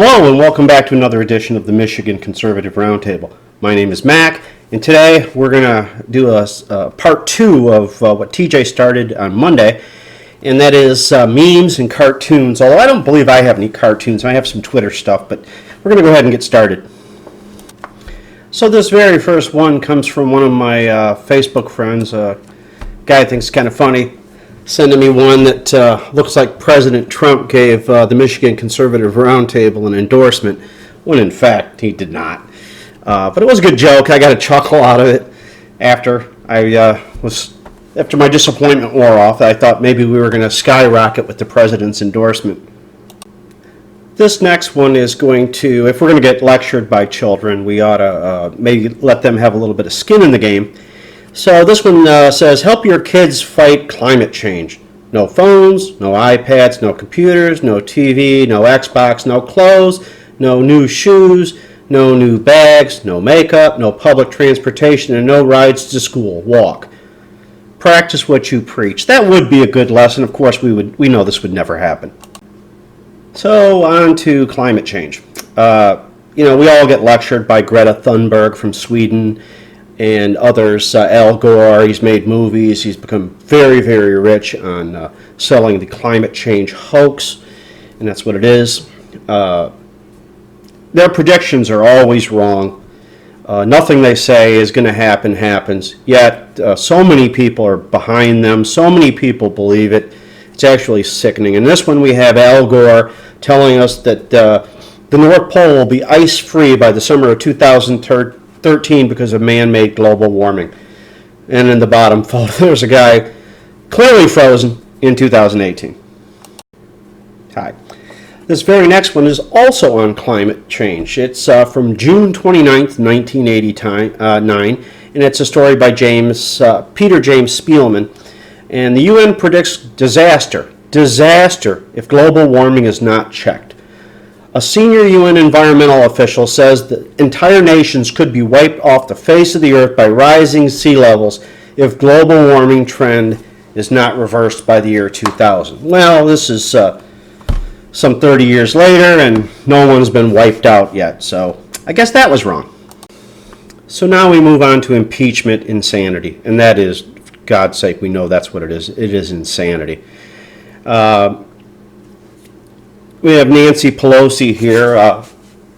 Hello and welcome back to another edition of the Michigan Conservative Roundtable. My name is Mac, and today we're going to do a part two of what TJ started on Monday, and that is memes and cartoons. Although I don't believe I have any cartoons, I have some Twitter stuff, but we're going to go ahead and get started. So this very first one comes from one of my Facebook friends, a guy I think is kind of funny, sending me one that looks like President Trump gave the Michigan Conservative Roundtable an endorsement, when in fact he did not. But it was a good joke. I got a chuckle out of it after after my disappointment wore off. I thought maybe we were going to skyrocket with the president's endorsement. This next one is going to, if we're going to get lectured by children, we ought to maybe let them have a little bit of skin in the game. So this one says, help your kids fight climate change. No phones, no iPads, no computers, no TV, no Xbox, no clothes, no new shoes, no new bags, no makeup, no public transportation, and no rides to school. Walk. Practice what you preach. That would be a good lesson. Of course, we know this would never happen. So on to climate change. We all get lectured by Greta Thunberg from Sweden and others. Al Gore, he's made movies. He's become very, very rich on selling the climate change hoax, and that's what it is. Their predictions are always wrong. Nothing they say is going to happen happens, yet so many people are behind them. So many people believe it. It's actually sickening. In this one, we have Al Gore telling us that the North Pole will be ice-free by the summer of 2013 because of man-made global warming. And in the bottom photo, there's a guy clearly frozen in 2018. Hi. This very next one is also on climate change. It's from June 29th, 1989, and it's a story by Peter James Spielman. And the UN predicts disaster if global warming is not checked. A senior UN environmental official says that entire nations could be wiped off the face of the earth by rising sea levels if global warming trend is not reversed by the year 2000. Well, this is some 30 years later, and no one's been wiped out yet, so I guess that was wrong. So now we move on to impeachment insanity, and that is, for God's sake, we know that's what it is. It is insanity. We have Nancy Pelosi here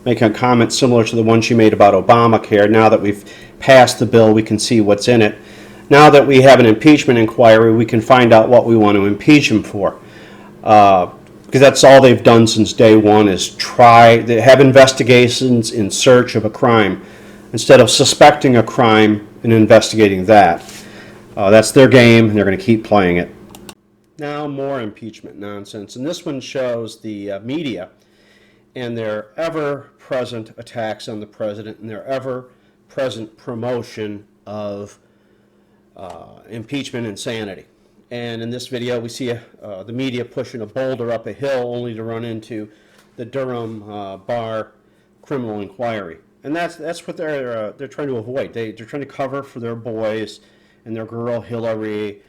making a comment similar to the one she made about Obamacare. Now that we've passed the bill, we can see what's in it. Now that we have an impeachment inquiry, we can find out what we want to impeach him for. Because that's all they've done since day one is they have investigations in search of a crime instead of suspecting a crime and investigating that. That's their game, and they're going to keep playing it. Now more impeachment nonsense, and this one shows the media and their ever-present attacks on the president and their ever-present promotion of impeachment insanity. And in this video, we see the media pushing a boulder up a hill only to run into the Durham bar criminal inquiry, and that's what they're trying to avoid. They're trying to cover for their boys and their girl Hillary.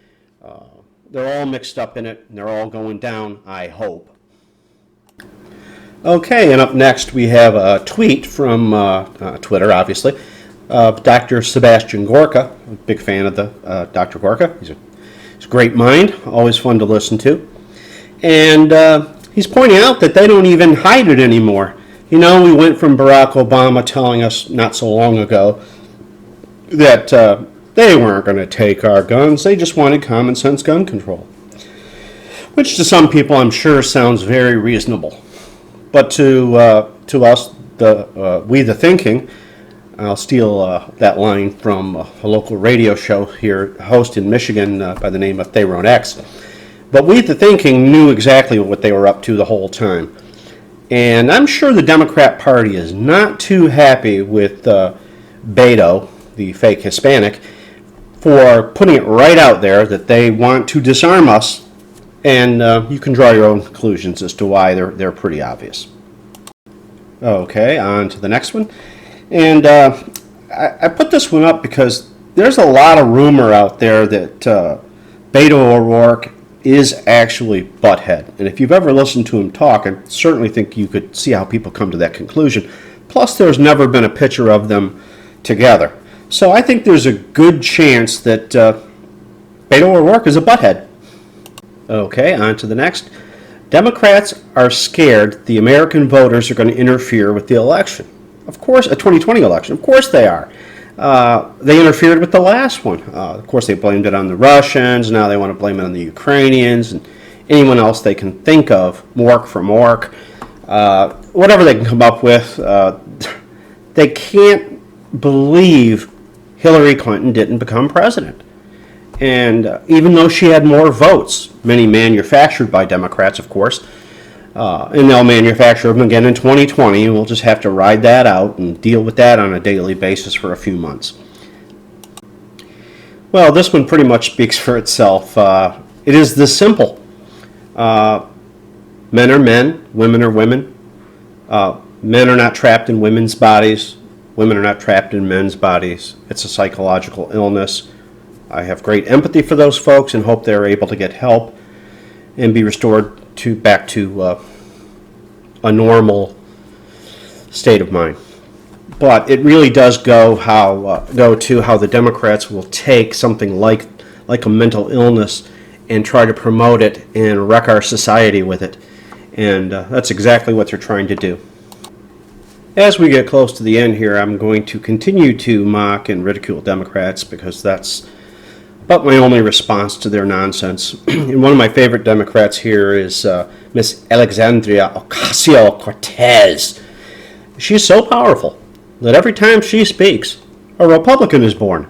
They're all mixed up in it, and they're all going down, I hope. Okay, and up next we have a tweet from Twitter, obviously. Dr. Sebastian Gorka, a big fan of the Dr. Gorka. He's a great mind, always fun to listen to. And he's pointing out that they don't even hide it anymore. We went from Barack Obama telling us not so long ago that they weren't going to take our guns. They just wanted common sense gun control. Which to some people I'm sure sounds very reasonable. But to us, we the thinking, I'll steal that line from a local radio show here, a host in Michigan by the name of Theron X. But we the thinking knew exactly what they were up to the whole time. And I'm sure the Democrat Party is not too happy with Beto, the fake Hispanic, for putting it right out there that they want to disarm us, and you can draw your own conclusions as to why they're pretty obvious. Okay, on to the next one. And I put this one up because there's a lot of rumor out there that Beto O'Rourke is actually butthead. And if you've ever listened to him talk, I certainly think you could see how people come to that conclusion. Plus, there's never been a picture of them together. So I think there's a good chance that Beto O'Rourke is a butthead. Okay, on to the next. Democrats are scared the American voters are going to interfere with the election. Of course, a 2020 election. Of course they are. They interfered with the last one. Of course, they blamed it on the Russians. Now they want to blame it on the Ukrainians and anyone else they can think of. Mork for Mork. Whatever they can come up with. They can't believe Hillary Clinton didn't become president. And even though she had more votes, many manufactured by Democrats, of course, and they'll manufacture them again in 2020, and we'll just have to ride that out and deal with that on a daily basis for a few months. Well, this one pretty much speaks for itself. It is this simple. Men are men, women are women. Men are not trapped in women's bodies. Women are not trapped in men's bodies. It's a psychological illness. I have great empathy for those folks and hope they're able to get help and be restored back to a normal state of mind. But it really does go to how the Democrats will take something like a mental illness and try to promote it and wreck our society with it. And that's exactly what they're trying to do. As we get close to the end here, I'm going to continue to mock and ridicule Democrats because that's about my only response to their nonsense. And one of my favorite Democrats here is Miss Alexandria Ocasio-Cortez. She's so powerful that every time she speaks, a Republican is born.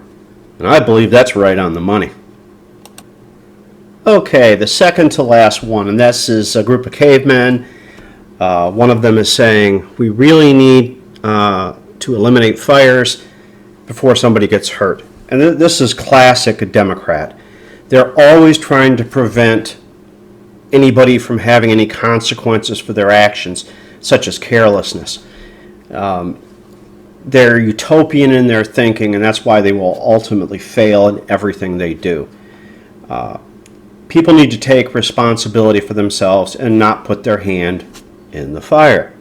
And I believe that's right on the money. Okay, the second to last one, and this is a group of cavemen. One of them is saying, we really need to eliminate fires before somebody gets hurt. And this is classic Democrat. They're always trying to prevent anybody from having any consequences for their actions, such as carelessness. They're utopian in their thinking, and that's why they will ultimately fail in everything they do. People need to take responsibility for themselves and not put their hand in the fire.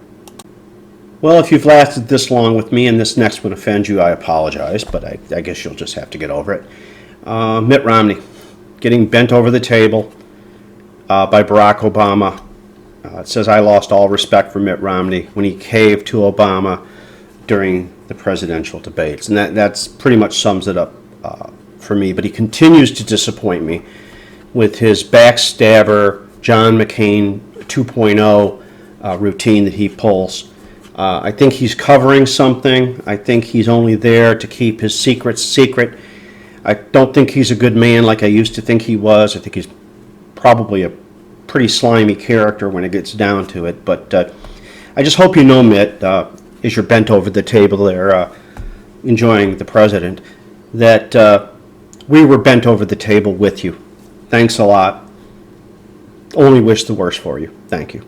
Well, if you've lasted this long with me and this next one offends you, I apologize, but I guess you'll just have to get over it. Mitt Romney getting bent over the table by Barack Obama. It says, I lost all respect for Mitt Romney when he caved to Obama during the presidential debates. And that's pretty much sums it up for me. But he continues to disappoint me with his backstabber, John McCain 2.0 routine that he pulls. I think he's covering something. I think he's only there to keep his secrets secret. I don't think he's a good man like I used to think he was. I think he's probably a pretty slimy character when it gets down to it. But I just hope you know, Mitt, as you're bent over the table there enjoying the president, that we were bent over the table with you. Thanks a lot. Only wish the worst for you. Thank you.